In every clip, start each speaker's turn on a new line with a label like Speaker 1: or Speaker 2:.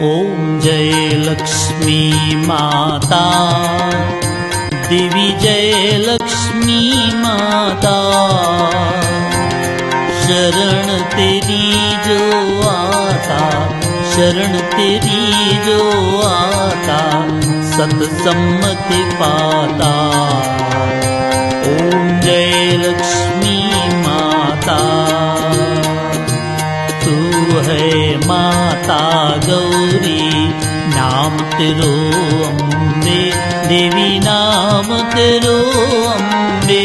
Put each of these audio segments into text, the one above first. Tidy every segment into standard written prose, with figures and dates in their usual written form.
Speaker 1: ओम जय लक्ष्मी माता, देवी जय लक्ष्मी माता। शरण तेरी जो आता, शरण तेरी जो आता, सत्सम्मति पाता। ओम जय लक्ष्मी माता, तू है माता गौरी, नाम तेरो अम्बे, देवी नाम तेरो अम्बे।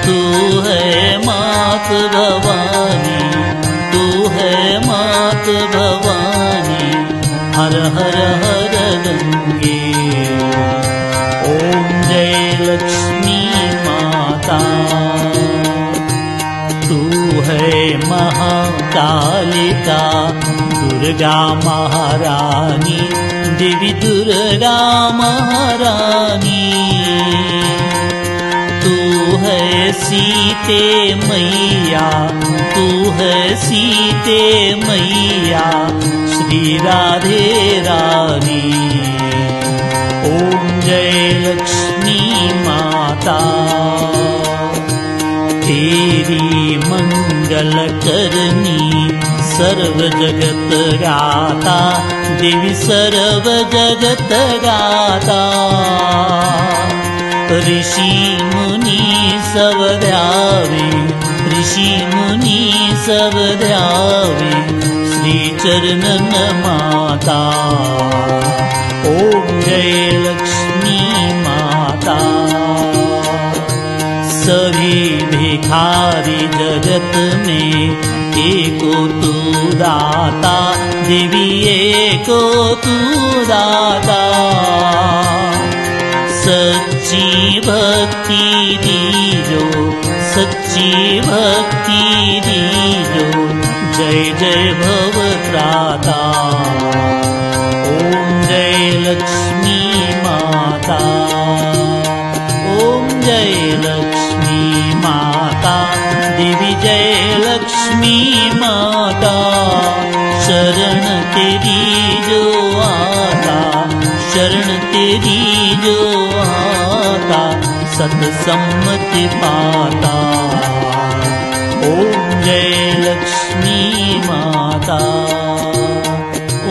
Speaker 1: तू है मात भवानी, तू है मात भवानी, हर हर हर गंगे। ओम जय लक्ष्मी माता, तू है महाकालिका, दुर्गा महारानी, देवी दुर्गा महारानी। तू है सीते मैया, तू है सीते मैया, श्री राधे रानी। ओम जय लक्ष्मी माता, तेरी मंगल करनी सर्व जगत गाता, देवी सर्व जगत गाता। ऋषि मुनि सब ध्यावे, ऋषि मुनि सब ध्यावे, श्री चरणन माता। ओम जय लक्ष्मी माता, सभी भिखारी जगत में एको तू दाता, देवी एको तू दाता। सच्ची भक्ति दीजो, सच्ची भक्ति दीजो, जय जय भव त्राता। ओम जय लक्ष्मी माता, ओम जय लक्ष्मी माता, देवी जय लक्ष्मी माता। शरण तेरी जो आता, शरण तेरी जो आता, सत्सम्मति पाता। ओम जय लक्ष्मी माता।